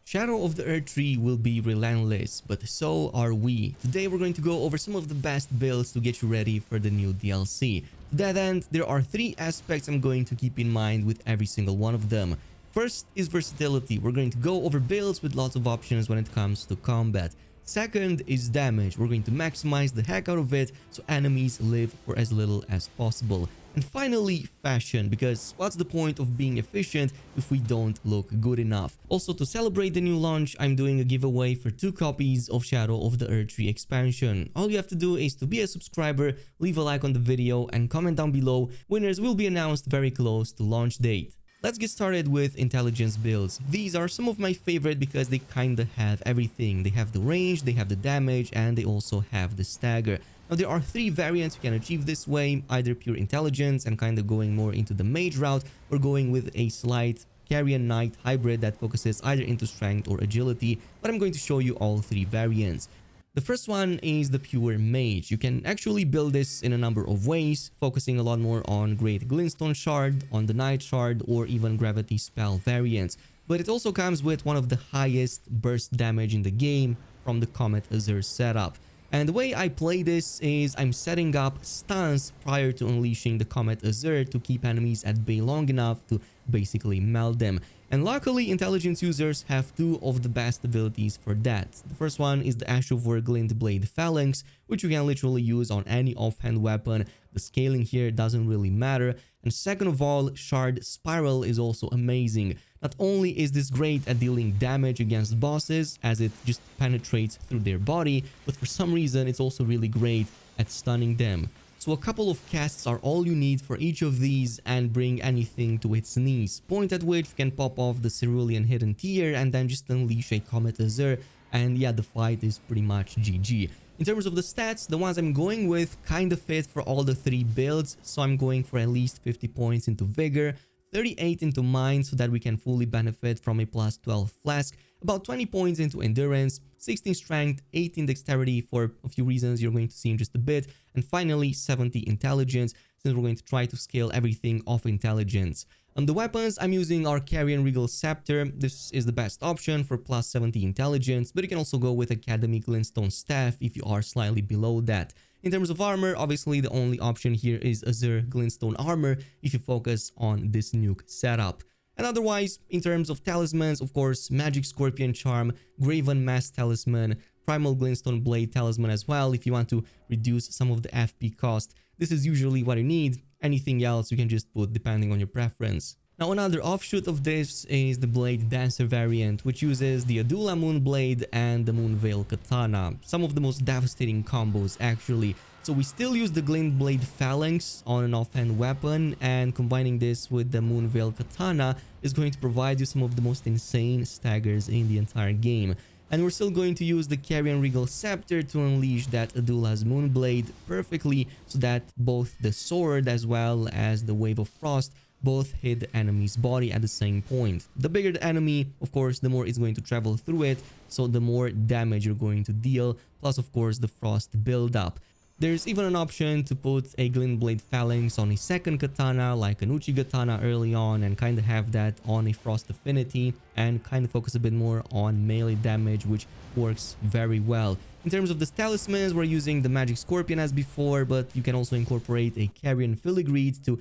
Shadow of the Erdtree will be relentless, but so are we. Today we're going to go over some of the best builds to get you ready for the new DLC. To that end, there are 3 aspects I'm going to keep in mind with every single one of them. First is versatility. We're going to go over builds with lots of options when it comes to combat. Second is damage. We're going to maximize the heck out of it so enemies live for as little as possible. And finally, fashion, because what's the point of being efficient if we don't look good enough? Also, to celebrate the new launch, I'm doing a giveaway for 2 copies of Shadow of the Erdtree expansion. All you have to do is to be a subscriber, leave a like on the video, and comment down below. Winners will be announced very close to launch date. Let's get started with intelligence builds. These are some of my favorite because they kinda have everything. They have the range, they have the damage, and they also have the stagger. Now there are 3 variants you can achieve this way, either pure intelligence and kinda going more into the mage route, or going with a slight carrion knight hybrid that focuses either into strength or agility, but I'm going to show you all 3 variants. The first one is the pure mage. You can actually build this in a number of ways, focusing a lot more on Great Glintstone Shard, on the Night Shard, or even Gravity Spell variants. But it also comes with one of the highest burst damage in the game from the Comet Azure setup. And the way I play this is I'm setting up stuns prior to unleashing the Comet Azure to keep enemies at bay long enough to basically melt them. And luckily, intelligence users have 2 of the best abilities for that. The first one is the Ashuvor Glint Blade Phalanx, which you can literally use on any offhand weapon. The scaling here doesn't really matter. And second of all, Shard Spiral is also amazing. Not only is this great at dealing damage against bosses, as it just penetrates through their body, but for some reason it's also really great at stunning them. So a couple of casts are all you need for each of these and bring anything to its knees, point at which you can pop off the Cerulean Hidden Tier and then just unleash a Comet Azure, and yeah, the fight is pretty much GG. In terms of the stats, the ones I'm going with kind of fit for all the 3 builds, so I'm going for at least 50 points into Vigor, 38 into Mind so that we can fully benefit from a plus 12 Flask, about 20 points into Endurance, 16 Strength, 18 Dexterity for a few reasons you're going to see in just a bit, and finally 70 Intelligence, since we're going to try to scale everything off Intelligence. On the weapons, I'm using Arcane Regal Scepter. This is the best option for plus 70 Intelligence, but you can also go with Academy Glintstone Staff if you are slightly below that. In terms of armor, obviously the only option here is Azure Glintstone Armor if you focus on this nuke setup. And otherwise, in terms of talismans, of course, Magic Scorpion Charm, Graven Mask Talisman, Primal Glintstone Blade Talisman as well if you want to reduce some of the FP cost. This is usually what you need. Anything else you can just put depending on your preference. Now another offshoot of this is the Blade Dancer variant, which uses the Adula Moonblade and the Moonveil Katana. Some of the most devastating combos actually. So we still use the Glint Blade Phalanx on an offhand weapon, and combining this with the Moonveil Katana is going to provide you some of the most insane staggers in the entire game. And we're still going to use the Carrion Regal Scepter to unleash that Adula's Moonblade perfectly so that both the sword as well as the Wave of Frost both hit the enemy's body at the same point. The bigger the enemy, of course, the more it's going to travel through it, so the more damage you're going to deal, plus of course the frost build-up. There's even an option to put a Glint Blade Phalanx on a second katana like an Uchi Katana early on and kind of have that on a Frost Affinity and kind of focus a bit more on melee damage, which works very well. In terms of the talismans, we're using the Magic Scorpion as before, but you can also incorporate a Carrion Filigree to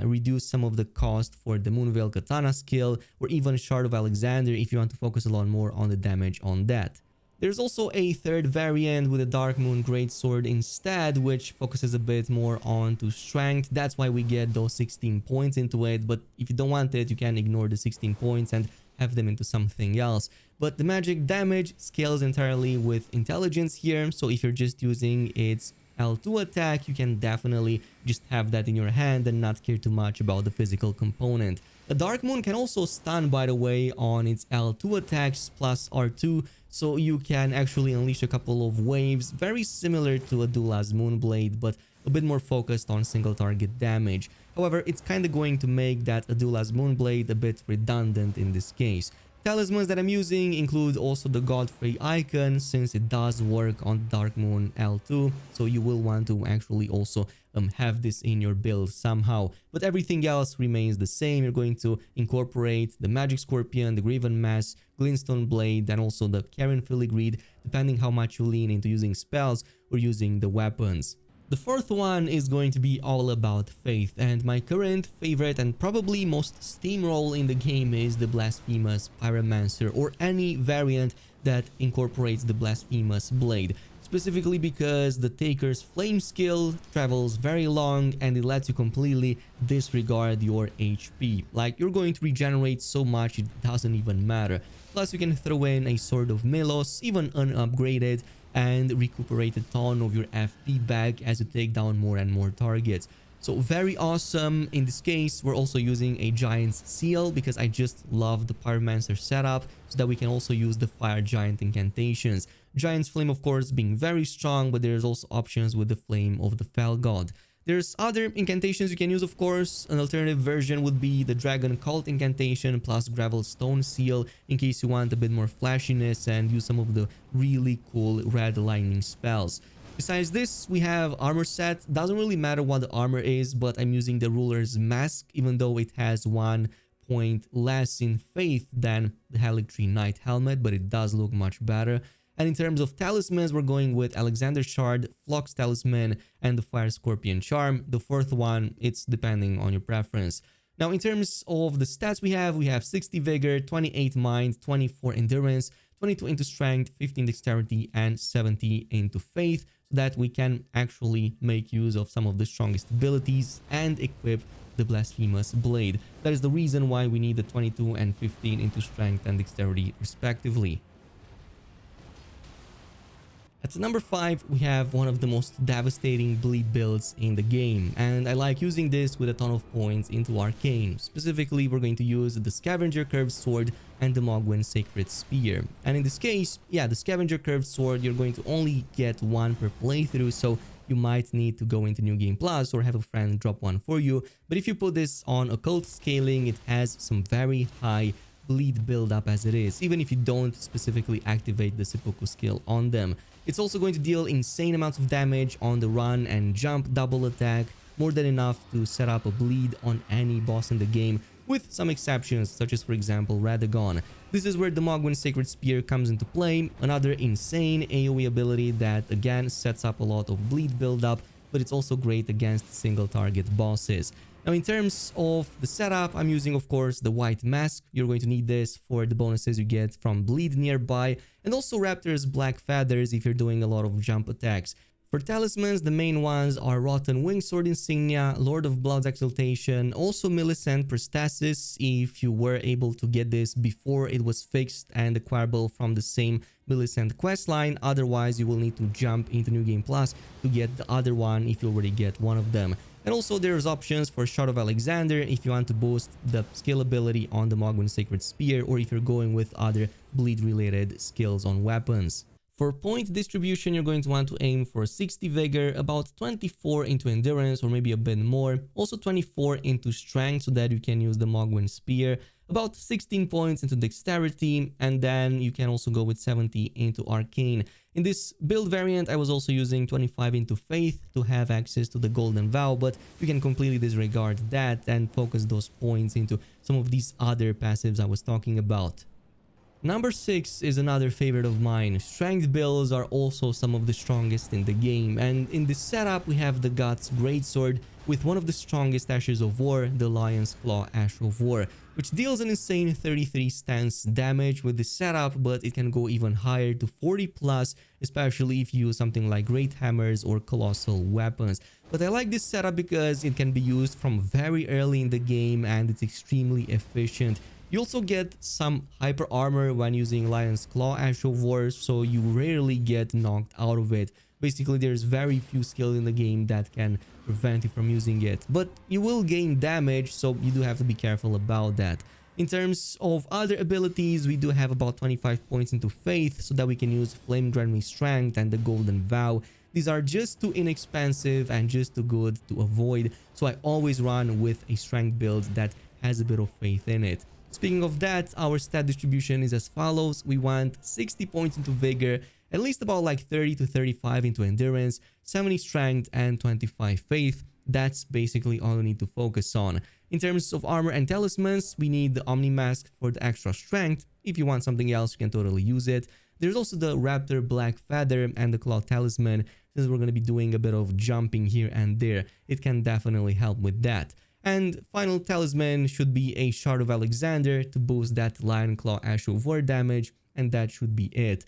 reduce some of the cost for the Moonveil Katana skill, or even Shard of Alexander if you want to focus a lot more on the damage on that. There's also a third variant with a Darkmoon Greatsword instead, which focuses a bit more onto strength. That's why we get those 16 points into it, but if you don't want it, you can ignore the 16 points and have them into something else. But the magic damage scales entirely with intelligence here, so if you're just using its L2 attack, you can definitely just have that in your hand and not care too much about the physical component. The Darkmoon can also stun, by the way, on its L2 attacks plus R2, so you can actually unleash a couple of waves, very similar to Adula's Moonblade, but a bit more focused on single target damage. However, it's kind of going to make that Adula's Moonblade a bit redundant in this case. Talismans that I'm using include also the Godfrey icon, since it does work on Darkmoon L2, so you will want to actually also have this in your build somehow. But everything else remains the same. You're going to incorporate the Magic Scorpion, the Graven Mass, Glintstone Blade, and also the Karen Filigree, depending how much you lean into using spells or using the weapons. The fourth one is going to be all about faith, and my current favorite and probably most steamroll in the game is the Blasphemous Pyromancer, or any variant that incorporates the Blasphemous Blade, specifically because the Taker's Flame skill travels very long and it lets you completely disregard your HP. Like, you're going to regenerate so much it doesn't even matter. Plus, you can throw in a Sword of Milos, even unupgraded, and recuperate a ton of your FP back as you take down more and more targets. So very awesome. In this case, we're also using a Giant's Seal because I just love the Pyromancer setup, so that we can also use the Fire Giant incantations. Giant's Flame, of course, being very strong, but there's also options with the Flame of the Fell God. There's other incantations you can use, of course. An alternative version would be the Dragon Cult incantation plus Gravel Stone Seal, in case you want a bit more flashiness and use some of the really cool red lightning spells. Besides this, we have armor set. Doesn't really matter what the armor is, but I'm using the Ruler's Mask, even though it has 1 point less in faith than the Erdtree Knight Helmet, but it does look much better. And in terms of talismans, we're going with Alexander Shard, Flox Talisman, and the Fire Scorpion Charm. The fourth one, it's depending on your preference. Now, in terms of the stats we have 60 Vigor, 28 Mind, 24 Endurance, 22 into Strength, 15 Dexterity, and 70 into Faith, so that we can actually make use of some of the strongest abilities and equip the Blasphemous Blade. That is the reason why we need the 22 and 15 into Strength and Dexterity, respectively. At number 5, we have one of the most devastating bleed builds in the game, and I like using this with a ton of points into Arcane. Specifically, we're going to use the Scavenger Curved Sword and the Mogwin Sacred Spear. And in this case, yeah, the Scavenger Curved Sword, you're going to only get 1 per playthrough, so you might need to go into New Game Plus or have a friend drop one for you. But if you put this on Occult Scaling, it has some very high bleed build up as it is, even if you don't specifically activate the Seppuku skill on them. It's also going to deal insane amounts of damage on the run and jump double attack, more than enough to set up a bleed on any boss in the game, with some exceptions, such as for example Radagon. This is where the Mogwin Sacred Spear comes into play, another insane AoE ability that again sets up a lot of bleed build-up, but it's also great against single target bosses. Now, in terms of the setup, I'm using, of course, the White Mask. You're going to need this for the bonuses you get from Bleed nearby, and also Raptor's Black Feathers if you're doing a lot of jump attacks. For talismans, the main ones are Rotten Wingsword Insignia, Lord of Blood's Exaltation, also Millicent Prostasis if you were able to get this before it was fixed and acquirable from the same Millicent questline. Otherwise, you will need to jump into New Game Plus to get the other one if you already get one of them. And also there's options for Shard of Alexander if you want to boost the skill ability on the Mogwin Sacred Spear, or if you're going with other bleed related skills on weapons. For point distribution, you're going to want to aim for 60 Vigor, about 24 into Endurance or maybe a bit more, also 24 into Strength so that you can use the Mogwin Spear, about 16 points into Dexterity, and then you can also go with 70 into Arcane. In this build variant, I was also using 25 into Faith to have access to the Golden Vow, but you can completely disregard that and focus those points into some of these other passives I was talking about. Number 6 is another favorite of mine. Strength builds are also some of the strongest in the game, and in this setup we have the Guts Greatsword with one of the strongest Ashes of War, the Lion's Claw Ash of War, which deals an insane 33 stance damage with this setup, but it can go even higher to 40 plus, especially if you use something like Great Hammers or Colossal Weapons. But I like this setup because it can be used from very early in the game and it's extremely efficient. You also get some hyper armor when using Lion's Claw Ash of War, so you rarely get knocked out of it. Basically, there's very few skills in the game that can prevent you from using it, but you will gain damage, so you do have to be careful about that. In terms of other abilities, we do have about 25 points into Faith so that we can use Flame Grant Me Strength and the Golden Vow. These are just too inexpensive and just too good to avoid, so I always run with a strength build that has a bit of faith in it. Speaking of that, our stat distribution is as follows. We want 60 points into Vigor, at least about like 30 to 35 into Endurance, 70 Strength, and 25 Faith. That's basically all we need to focus on. In terms of armor and talismans, we need the Omni Mask for the extra strength. If you want something else, you can totally use it. There's also the Raptor Black Feather and the Claw Talisman. Since we're going to be doing a bit of jumping here and there, it can definitely help with that. And final talisman should be a Shard of Alexander to boost that Lion Claw Ash of War damage, and that should be it.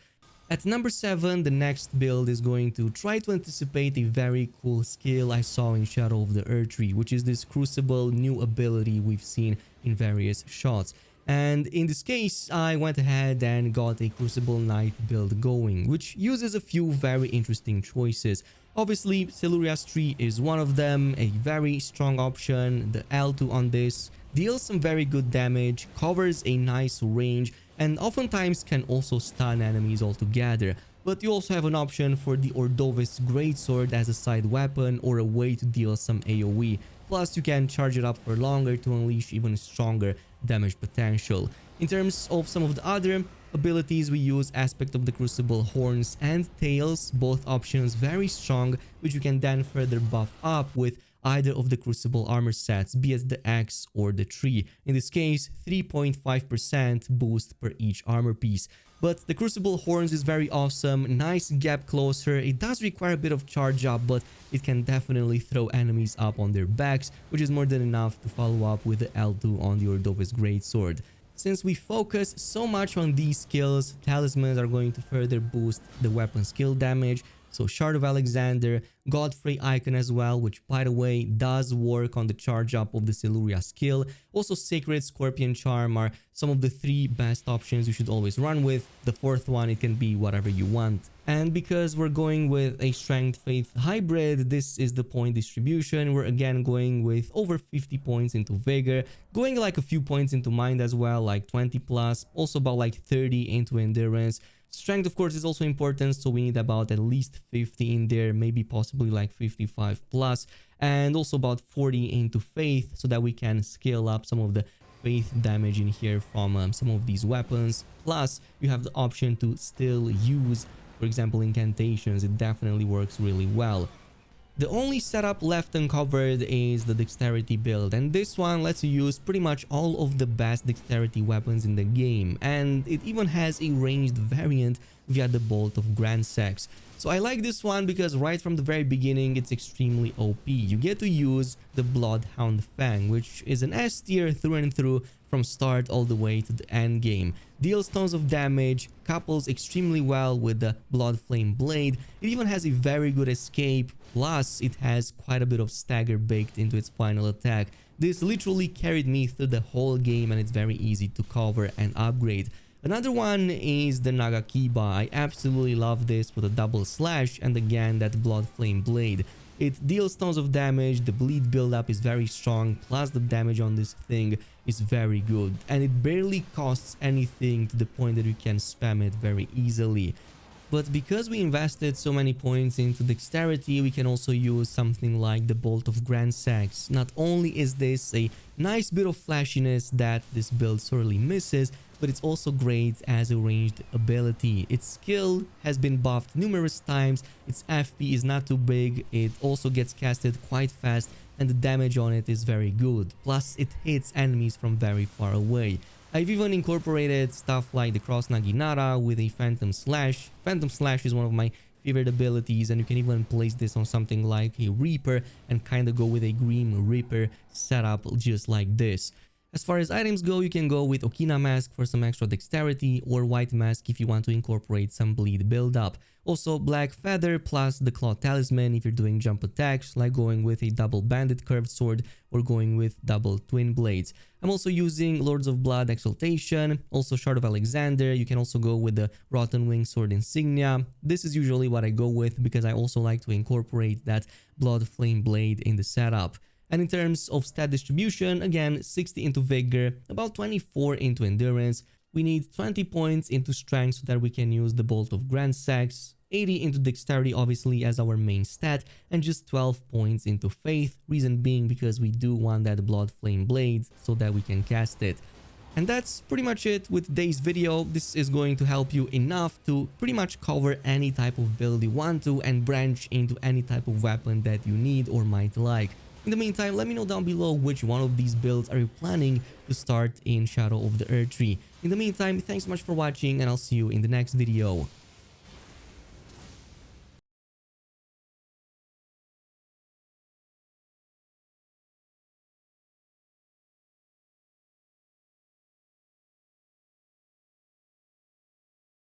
At number 7, the next build is going to try to anticipate a very cool skill I saw in Shadow of the Erdtree, which is this Crucible new ability we've seen in various shots. And in this case, I went ahead and got a Crucible Knight build going, which uses a few very interesting choices. Obviously, Siluria's Tree is one of them, a very strong option. The L2 on this deals some very good damage, covers a nice range, and oftentimes can also stun enemies altogether. But you also have an option for the Ordovis Greatsword as a side weapon or a way to deal some AoE. Plus, you can charge it up for longer to unleash even stronger damage potential. In terms of some of the other abilities, we use Aspect of the Crucible Horns and Tails, both options very strong, which you can then further buff up with either of the Crucible armor sets, be it the Axe or the Tree. In this case, 3.5% boost per each armor piece. But the Crucible Horns is very awesome, nice gap closer. It does require a bit of charge up, but it can definitely throw enemies up on their backs, which is more than enough to follow up with the L2 on the Ordovis Greatsword. Since we focus so much on these skills, talismans are going to further boost the weapon skill damage. So Shard of Alexander, Godfrey Icon as well, which by the way does work on the charge up of the Siluria skill. Also Sacred Scorpion Charm are some of the 3 best options you should always run with. The 4th one, it can be whatever you want. And because we're going with a Strength Faith hybrid, this is the point distribution. We're again going with over 50 points into Vigor, going like a few points into Mind as well, like 20 plus, also about like 30 into Endurance. Strength, of course, is also important, so we need about at least 50 in there, maybe possibly like 55 plus, and also about 40 into Faith, so that we can scale up some of the Faith damage in here from some of these weapons. Plus, you have the option to still use, for example, incantations. It definitely works really well. The only setup left uncovered is the Dexterity Build, and this one lets you use pretty much all of the best dexterity weapons in the game, and it even has a ranged variant via the Bolt of Grand Sex. So I like this one because right from the very beginning it's extremely OP. You get to use the Bloodhound Fang, which is an S tier through and through from start all the way to the end game. Deals tons of damage, couples extremely well with the Bloodflame Blade. It even has a very good escape, plus it has quite a bit of stagger baked into its final attack. This literally carried me through the whole game, and it's very easy to cover and upgrade. Another one is the Nagakiba. I absolutely love this with a double slash and again that Bloodflame Blade. It deals tons of damage, the bleed buildup is very strong, plus the damage on this thing is very good. And it barely costs anything to the point that you can spam it very easily. But because we invested so many points into dexterity, we can also use something like the Bolt of Grand Sex. Not only is this a nice bit of flashiness that this build sorely misses, but it's also great as a ranged ability. Its skill has been buffed numerous times, its FP is not too big, it also gets casted quite fast, and the damage on it is very good. Plus, it hits enemies from very far away. I've even incorporated stuff like the Cross Naginata with a Phantom Slash. Phantom Slash is one of my favorite abilities, and you can even place this on something like a Reaper and kind of go with a Grim Reaper setup just like this. As far as items go, you can go with Okina Mask for some extra dexterity, or White Mask if you want to incorporate some bleed build-up. Also, Black Feather plus the Claw Talisman if you're doing jump attacks, like going with a double banded curved sword or going with double twin blades. I'm also using Lords of Blood Exaltation, also Shard of Alexander. You can also go with the Rotten Wing Sword Insignia. This is usually what I go with because I also like to incorporate that Blood Flame Blade in the setup. And in terms of stat distribution, again, 60 into Vigor, about 24 into Endurance. We need 20 points into Strength so that we can use the Bolt of Grand Sex, 80 into Dexterity obviously as our main stat, and just 12 points into Faith, reason being because we do want that Blood Flame Blade so that we can cast it. And that's pretty much it with today's video. This is going to help you enough to pretty much cover any type of build you want to and branch into any type of weapon that you need or might like. In the meantime, let me know down below which one of these builds are you planning to start in Shadow of the Erdtree. In the meantime, thanks so much for watching and I'll see you in the next video.